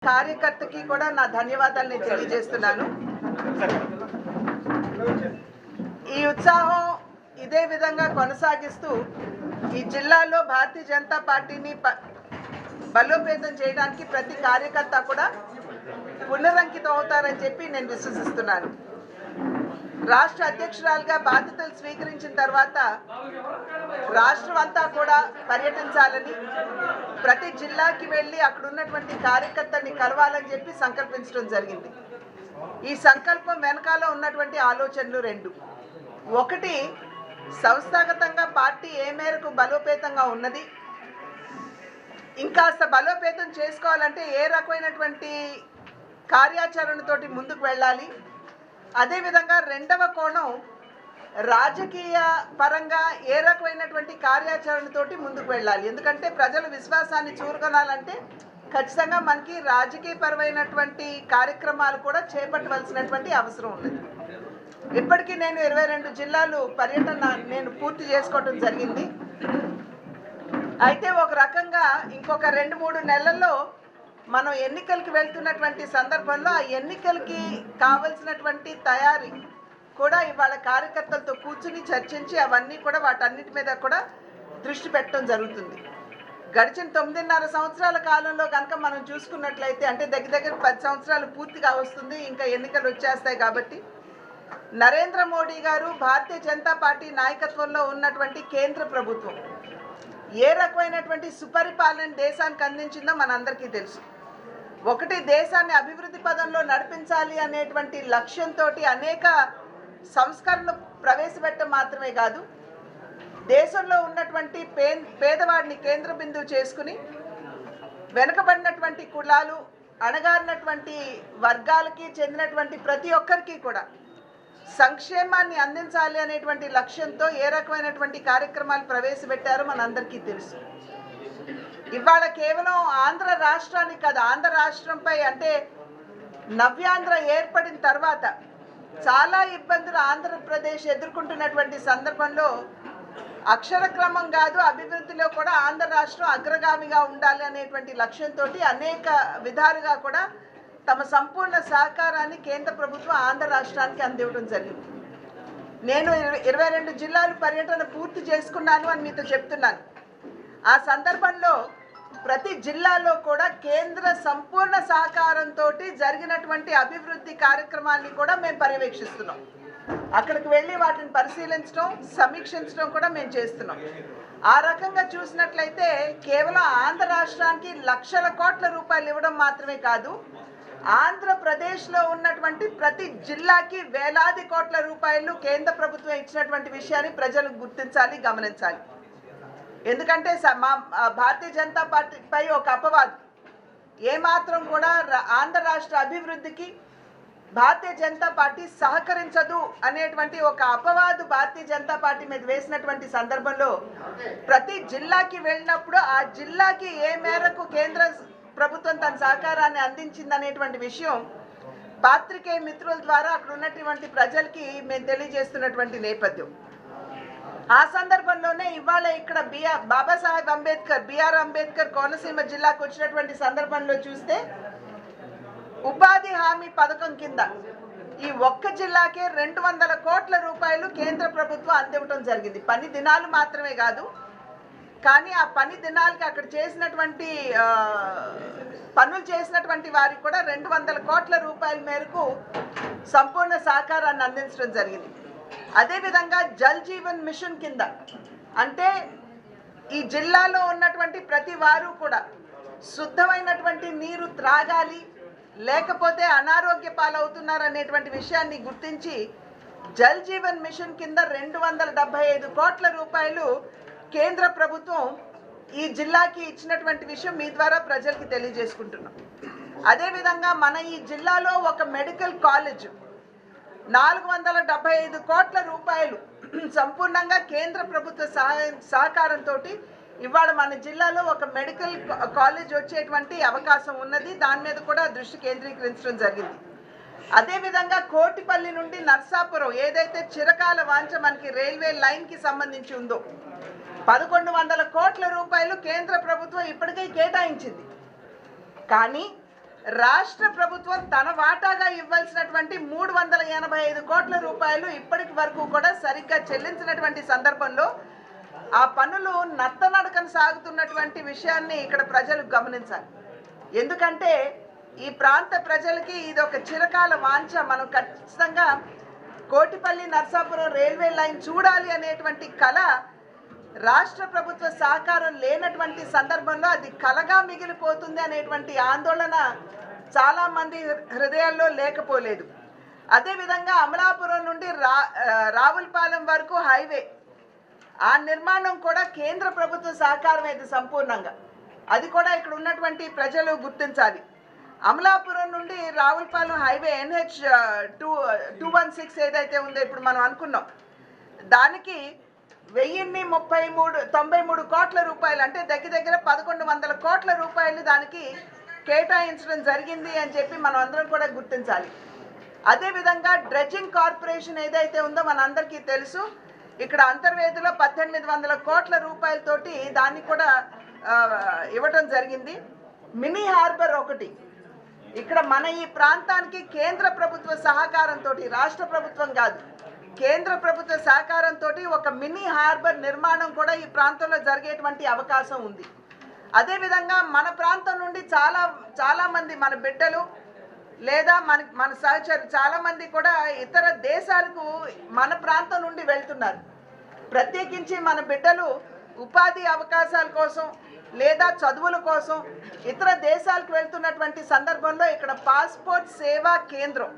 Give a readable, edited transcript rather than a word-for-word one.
కార్యకర్తకి కూడా నా ధన్యవాదాలు తెలియజేస్తున్నాను. ఈ ఉత్సాహం ఇదే విధంగా కొనసాగిస్తూ ఈ జిల్లాలో భారతీయ జనతా పార్టీని బలోపేతం చేయడానికి ప్రతి కార్యకర్త కూడా పునరంకితం అవుతారని చెప్పి నేను విశ్వసిస్తున్నాను. రాష్ట్ర అధ్యక్షురాలుగా బాధ్యతలు స్వీకరించిన తర్వాత రాష్ట్రం అంతా కూడా పర్యటించాలని, ప్రతి జిల్లాకి వెళ్ళి అక్కడ ఉన్నటువంటి కార్యకర్తని కలవాలని చెప్పి సంకల్పించడం జరిగింది. ఈ సంకల్పం వెనకాల ఉన్నటువంటి ఆలోచనలు రెండు. ఒకటి, సంస్థాగతంగా పార్టీ ఏ మేరకు బలోపేతంగా ఉన్నది, ఇంకాస్త బలోపేతం చేసుకోవాలంటే ఏ రకమైనటువంటి కార్యాచరణతోటి ముందుకు వెళ్ళాలి. అదేవిధంగా రెండవ కోణం, రాజకీయ పరంగా ఏ రకమైనటువంటి కార్యాచరణతోటి ముందుకు వెళ్ళాలి. ఎందుకంటే ప్రజల విశ్వాసాన్ని చూరగొనాలంటే ఖచ్చితంగా మనకి రాజకీయపరమైనటువంటి కార్యక్రమాలు కూడా చేపట్టవలసినటువంటి అవసరం ఉన్నది. ఇప్పటికీ నేను 22 జిల్లాలు పర్యటన నేను పూర్తి చేసుకోవడం జరిగింది. అయితే ఒక రకంగా ఇంకొక 2-3 నెలల్లో మనం ఎన్నికలకి వెళ్తున్నటువంటి సందర్భంలో ఆ ఎన్నికలకి కావలసినటువంటి తయారీ కూడా ఇవాళ కార్యకర్తలతో కూర్చుని చర్చించి అవన్నీ కూడా వాటన్నిటి మీద కూడా దృష్టి పెట్టడం జరుగుతుంది. గడిచిన 9.5 సంవత్సరాల కాలంలో కనుక మనం చూసుకున్నట్లయితే, అంటే దగ్గర 10 సంవత్సరాలు పూర్తిగా వస్తుంది, ఇంకా ఎన్నికలు వచ్చేస్తాయి. కాబట్టి నరేంద్ర మోడీ గారు భారతీయ జనతా పార్టీ నాయకత్వంలో ఉన్నటువంటి కేంద్ర ప్రభుత్వం ఏ రకమైనటువంటి సుపరిపాలన దేశానికి అందించిందో మనందరికీ తెలుసు. ఒకటి, దేశాన్ని అభివృద్ధి పదంలో నడిపించాలి అనేటువంటి లక్ష్యంతో అనేక సంస్కరణలు ప్రవేశపెట్టడం మాత్రమే కాదు, దేశంలో ఉన్నటువంటి పేదవాడిని కేంద్ర బిందువు చేసుకుని వెనుకబడినటువంటి కులాలు, అణగారినటువంటి వర్గాలకి చెందినటువంటి ప్రతి ఒక్కరికి కూడా సంక్షేమాన్ని అందించాలి అనేటువంటి లక్ష్యంతో ఏ రకమైనటువంటి కార్యక్రమాలు ప్రవేశపెట్టారో మనందరికీ తెలుసు. ఇవాళ కేవలం ఆంధ్ర రాష్ట్రానికి కాదు, ఆంధ్ర రాష్ట్రంపై అంటే నవ్యాంధ్ర ఏర్పడిన తర్వాత చాలా ఇబ్బందులు ఆంధ్రప్రదేశ్ ఎదుర్కొంటున్నటువంటి సందర్భంలో అక్షర క్రమం కాదు, అభివృద్ధిలో కూడా ఆంధ్ర రాష్ట్రం అగ్రగామిగా ఉండాలి అనేటువంటి లక్ష్యంతో అనేక విధాలుగా కూడా తమ సంపూర్ణ సహకారాన్ని కేంద్ర ప్రభుత్వం ఆంధ్ర రాష్ట్రానికి అందివ్వడం జరిగింది. నేను 22 జిల్లాలు పర్యటన పూర్తి చేసుకున్నాను అని మీతో చెప్తున్నాను. ఆ సందర్భంలో ప్రతి జిల్లాలో కూడా కేంద్ర సంపూర్ణ సహకారంతో జరిగినటువంటి అభివృద్ధి కార్యక్రమాన్ని కూడా మేము పర్యవేక్షిస్తున్నాం. అక్కడికి వెళ్ళి వాటిని పరిశీలించడం, సమీక్షించడం కూడా మేము చేస్తున్నాం. ఆ రకంగా చూసినట్లయితే కేవలం ఆంధ్ర రాష్ట్రానికి లక్షల కోట్ల రూపాయలు ఇవ్వడం మాత్రమే కాదు, ఆంధ్రప్రదేశ్లో ఉన్నటువంటి ప్రతి జిల్లాకి వేలాది కోట్ల రూపాయలు కేంద్ర ప్రభుత్వం ఇచ్చినటువంటి విషయాన్ని ప్రజలు గుర్తించాలి, గమనించాలి. ఎందుకంటే మా భారతీయ జనతా పార్టీపై ఒక అపవాదు, ఏమాత్రం కూడా ఆంధ్ర రాష్ట్ర అభివృద్ధికి భారతీయ జనతా పార్టీ సహకరించదు అనేటువంటి ఒక అపవాదు భారతీయ జనతా పార్టీ మీద వేసినటువంటి సందర్భంలో ప్రతి జిల్లాకి వెళ్ళినప్పుడు ఆ జిల్లాకి ఏ మేరకు కేంద్ర ప్రభుత్వం తన సహకారాన్ని అందించిందనేటువంటి విషయం పాత్రికేయ మిత్రుల ద్వారా అక్కడ ఉన్నటువంటి ప్రజలకి మేము తెలియజేస్తున్నటువంటి నేపథ్యం. ఆ సందర్భంలోనే ఇవాళ ఇక్కడ బాబాసాహెబ్ అంబేద్కర్, బిఆర్ అంబేద్కర్ కోనసీమ జిల్లాకు వచ్చినటువంటి సందర్భంలో చూస్తే ఉపాధి హామీ పథకం కింద ఈ ఒక్క జిల్లాకే 200 కోట్ల రూపాయలు కేంద్ర ప్రభుత్వం అందివ్వడం జరిగింది. పని దినాలు మాత్రమే కాదు, కానీ ఆ పని దినాలకి అక్కడ చేసినటువంటి పనులు చేసినటువంటి వారికి కూడా 200 కోట్ల రూపాయల మేరకు సంపూర్ణ సహకారాన్ని అందించడం జరిగింది. అదేవిధంగా జల్ జీవన్ మిషన్ కింద, అంటే ఈ జిల్లాలో ఉన్నటువంటి ప్రతి వారు కూడా శుద్ధమైనటువంటి నీరు త్రాగాలి, లేకపోతే అనారోగ్య పాలవుతున్నారు అనేటువంటి విషయాన్ని గుర్తించి జల్ జీవన్ మిషన్ కింద 275 కోట్ల రూపాయలు కేంద్ర ప్రభుత్వం ఈ జిల్లాకి ఇచ్చినటువంటి విషయం మీ ద్వారా ప్రజలకి తెలియజేసుకుంటున్నాం. అదేవిధంగా మన ఈ జిల్లాలో ఒక మెడికల్ కాలేజ్ 475 కోట్ల రూపాయలు సంపూర్ణంగా కేంద్ర ప్రభుత్వ సహకారంతో ఇవాళ మన జిల్లాలో ఒక మెడికల్ కాలేజ్ వచ్చేటువంటి అవకాశం ఉన్నది. దాని మీద కూడా దృష్టి కేంద్రీకరించడం జరిగింది. అదేవిధంగా కోటిపల్లి నుండి నర్సాపురం ఏదైతే చిరకాల వాంఛ మనకి రైల్వే లైన్కి సంబంధించి ఉందో 1100 కోట్ల రూపాయలు కేంద్ర ప్రభుత్వం ఇప్పటికే కేటాయించింది. కానీ రాష్ట్ర ప్రభుత్వం తన వాటాగా ఇవ్వాల్సినటువంటి 385 కోట్ల రూపాయలు ఇప్పటి వరకు కూడా సరిగ్గా చెల్లించినటువంటి సందర్భంలో ఆ పనులు నత్తనడకన సాగుతున్నటువంటి విషయాన్ని ఇక్కడ ప్రజలు గమనించాలి. ఎందుకంటే ఈ ప్రాంత ప్రజలకి ఇది ఒక చిరకాల వాంఛ. మనం ఖచ్చితంగా కోటిపల్లి నర్సాపురం రైల్వే లైన్ చూడాలి అనేటువంటి కళ రాష్ట్ర ప్రభుత్వ సహకారం లేనటువంటి సందర్భంలో అది కలగా మిగిలిపోతుంది అనేటువంటి ఆందోళన చాలామంది హృదయాల్లో లేకపోలేదు. అదేవిధంగా అమలాపురం నుండి రావులపాలెం వరకు హైవే ఆ నిర్మాణం కూడా కేంద్ర ప్రభుత్వ సహకారం అయితే సంపూర్ణంగా, అది కూడా ఇక్కడ ఉన్నటువంటి ప్రజలు గుర్తించాలి. అమలాపురం నుండి రావులపాలెం హైవే NH 216 ఏదైతే ఉందో ఇప్పుడు మనం అనుకున్నాం, దానికి 1093 కోట్ల రూపాయలు, అంటే దగ్గర 1100 కోట్ల రూపాయలు దానికి కేటాయించడం జరిగింది అని చెప్పి మనం అందరం కూడా గుర్తించాలి. అదేవిధంగా డ్రెడ్జింగ్ కార్పొరేషన్ ఏదైతే ఉందో మనందరికీ తెలుసు, ఇక్కడ అంతర్వేదిలో 1800 కోట్ల రూపాయలతోటి దాన్ని కూడా ఇవ్వటం జరిగింది. మినీ హార్బర్ ఒకటి ఇక్కడ మన ఈ ప్రాంతానికి కేంద్ర ప్రభుత్వ సహకారంతో, రాష్ట్ర ప్రభుత్వం కాదు, కేంద్ర ప్రభుత్వ సహకారంతో ఒక మినీ హార్బర్ నిర్మాణం కూడా ఈ ప్రాంతంలో జరిగేటువంటి అవకాశం ఉంది. అదేవిధంగా మన ప్రాంతం నుండి చాలా మంది మన బిడ్డలు లేదా మన సహచరులు చాలామంది కూడా ఇతర దేశాలకు మన ప్రాంతం నుండి వెళ్తున్నారు. ప్రత్యేకించి మన బిడ్డలు ఉపాధి అవకాశాల కోసం లేదా చదువుల కోసం ఇతర దేశాలకు వెళ్తున్నటువంటి సందర్భంలో ఇక్కడ పాస్పోర్ట్ సేవా కేంద్రం